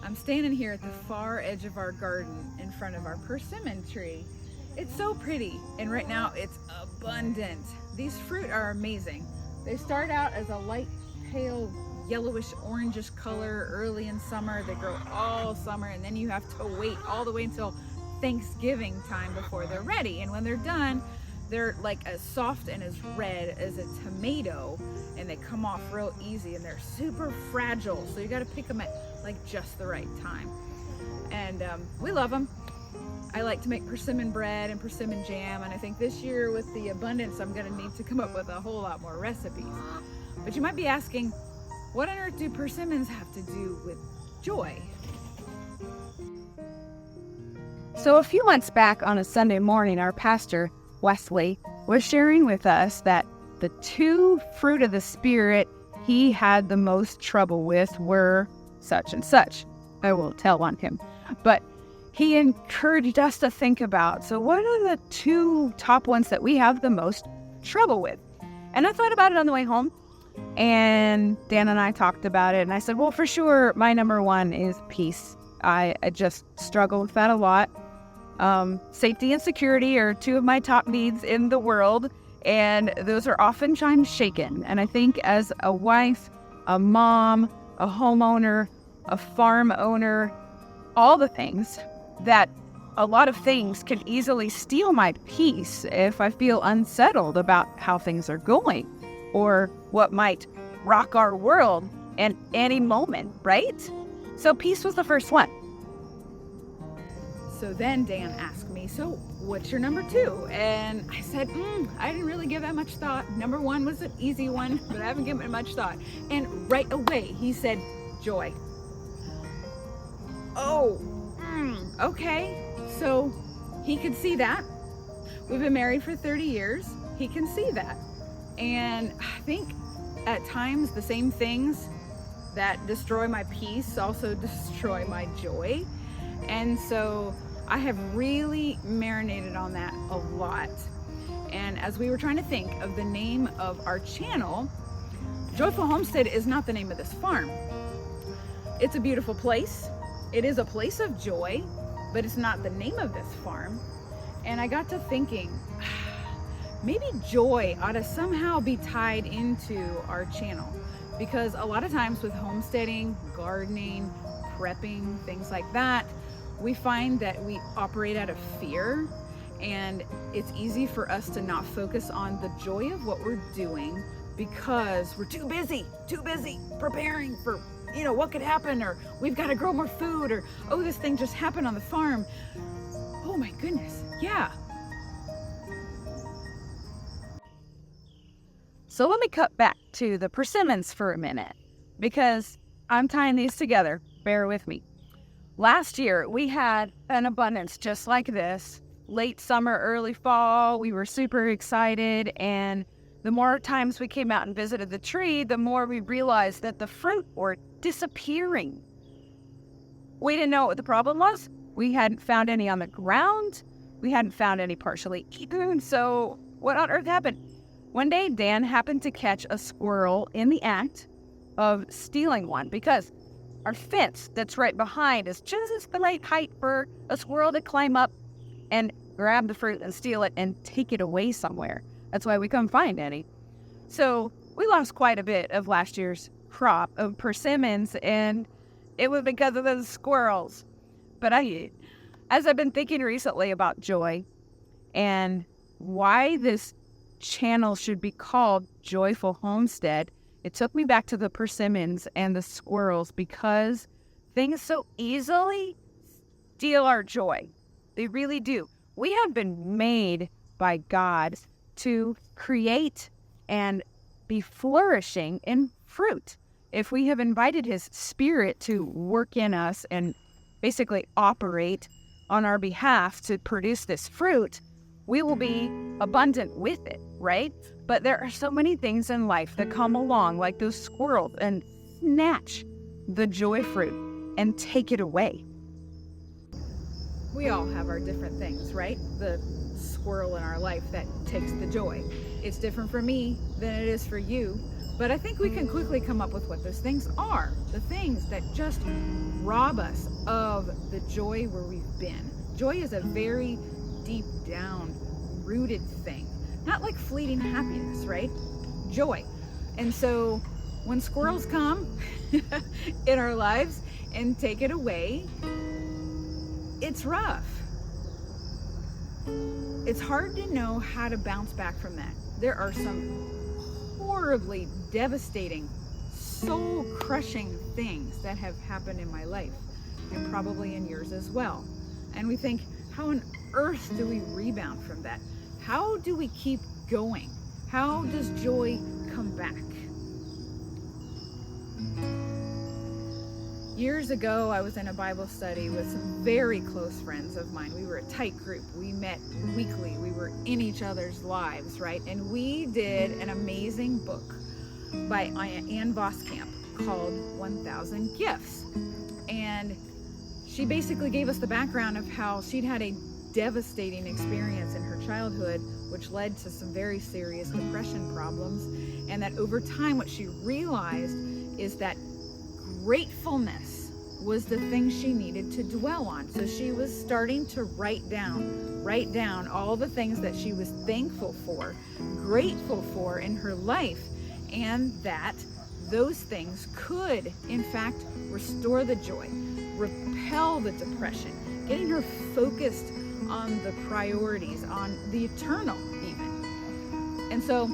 I'm standing here at the far edge of our garden in front of our persimmon tree. It's so pretty, and right now it's abundant. These fruit are amazing. They start out as a light pale yellowish orangish color early in summer. They grow all summer, and then you have to wait all the way until Thanksgiving time before they're ready. And when they're done, they're like as soft and as red as a tomato, and they come off real easy, and they're super fragile, so you got to pick them at like just the right time. And we love them. I like to make persimmon bread and persimmon jam, and I think this year with the abundance I'm gonna need to come up with a whole lot more recipes. But you might be asking, what on earth do persimmons have to do with joy? So a few months back on a Sunday morning, our pastor, Wesley, was sharing with us that the two fruit of the Spirit he had the most trouble with were such and such. I will tell on him. But he encouraged us to think about, so what are the two top ones that we have the most trouble with? And I thought about it on the way home, and Dan and I talked about it, and I said, well, for sure, my number one is peace. I just struggle with that a lot. Safety and security are two of my top needs in the world, and those are oftentimes shaken. And I think as a wife, a mom, a homeowner, a farm owner, all the things, that a lot of things can easily steal my peace if I feel unsettled about how things are going or what might rock our world at any moment, right? So peace was the first one. So then Dan asked me, so what's your number two? And I said, I didn't really give that much thought. Number one was an easy one, but I haven't given it much thought. And right away he said, joy. Oh, okay. So he could see that. We've been married for 30 years. He can see that. And I think at times the same things that destroy my peace also destroy my joy. And so I have really marinated on that a lot. And as we were trying to think of the name of our channel, Joyful Homestead is not the name of this farm. It's a beautiful place. It is a place of joy, but it's not the name of this farm. And I got to thinking, maybe joy ought to somehow be tied into our channel, because a lot of times with homesteading, gardening, prepping, things like that, we find that we operate out of fear, and it's easy for us to not focus on the joy of what we're doing because we're too busy preparing for, what could happen, or we've got to grow more food, or, oh, this thing just happened on the farm. Oh my goodness, yeah. So let me cut back to the persimmons for a minute, because I'm tying these together. Bear with me. Last year, we had an abundance just like this. Late summer, early fall, we were super excited, and the more times we came out and visited the tree, the more we realized that the fruit were disappearing. We didn't know what the problem was. We hadn't found any on the ground. We hadn't found any partially eaten. So what on earth happened? One day, Dan happened to catch a squirrel in the act of stealing one, because our fence that's right behind is just the right height for a squirrel to climb up and grab the fruit and steal it and take it away somewhere. That's why we couldn't find any. So we lost quite a bit of last year's crop of persimmons, and it was because of those squirrels. But as I've been thinking recently about joy and why this channel should be called Joyful Homestead, it took me back to the persimmons and the squirrels, because things so easily steal our joy. They really do. We have been made by God to create and be flourishing in fruit. If we have invited His Spirit to work in us and basically operate on our behalf to produce this fruit, we will be abundant with it, right? But there are so many things in life that come along, like those squirrels, and snatch the joy fruit and take it away. We all have our different things, right? The squirrel in our life that takes the joy. It's different for me than it is for you, But I think we can quickly come up with what those things are. The things that just rob us of the joy where we've been. Joy is a very deep down rooted thing. Not like fleeting happiness, right? Joy. And so when squirrels come in our lives and take it away, it's rough. It's hard to know how to bounce back from that. There are some horribly devastating, soul-crushing things that have happened in my life, and probably in yours as well. And we think, how on earth do we rebound from that? How do we keep going? How does joy come back? Years ago, I was in a Bible study with some very close friends of mine. We were a tight group. We met weekly. We were in each other's lives, right? And we did an amazing book by Ann Voskamp called 1,000 Gifts. And she basically gave us the background of how she'd had a devastating experience in her childhood, which led to some very serious depression problems. And that over time, what she realized is that gratefulness was the thing she needed to dwell on. So she was starting to write down all the things that she was thankful for, grateful for in her life, and that those things could, in fact, restore the joy, repel the depression, getting her focused on the priorities, on the eternal even. And so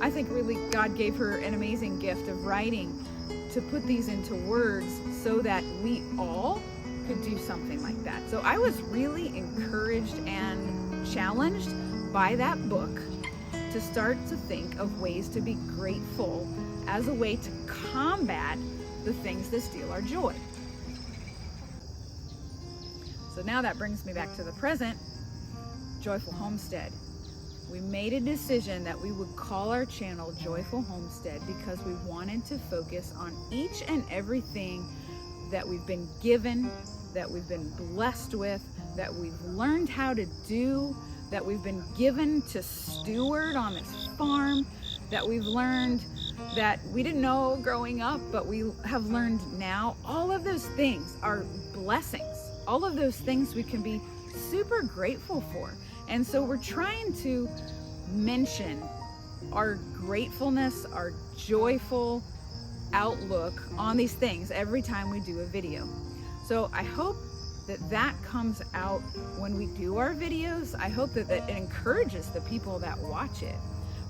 I think really God gave her an amazing gift of writing to put these into words so that we all could do something like that. So I was really encouraged and challenged by that book to start to think of ways to be grateful as a way to combat the things that steal our joy. So now that brings me back to the present, Joyful Homestead. We made a decision that we would call our channel Joyful Homestead because we wanted to focus on each and everything that we've been given, that we've been blessed with, that we've learned how to do, that we've been given to steward on this farm, that we've learned that we didn't know growing up, but we have learned now. All of those things are blessings. All of those things we can be super grateful for. And so we're trying to mention our gratefulness, our joyful outlook on these things every time we do a video. So I hope that that comes out when we do our videos. I hope that it encourages the people that watch it,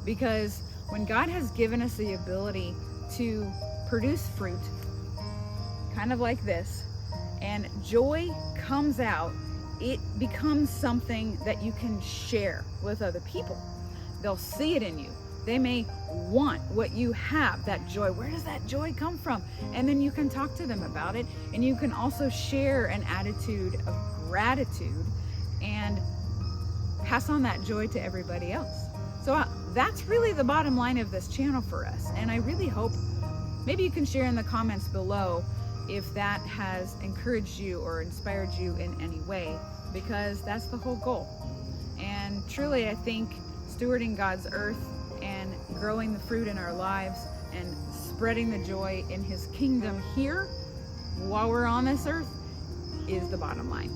because when God has given us the ability to produce fruit, kind of like this, and joy comes out, it becomes something that you can share with other people. They'll see it in you. They may want what you have, that joy. Where does that joy come from? And then you can talk to them about it, and you can also share an attitude of gratitude and pass on that joy to everybody else. So that's really the bottom line of this channel for us. And I really hope, maybe you can share in the comments below if that has encouraged you or inspired you in any way, because that's the whole goal. And truly, I think stewarding God's earth and growing the fruit in our lives and spreading the joy in His kingdom here while we're on this earth is the bottom line.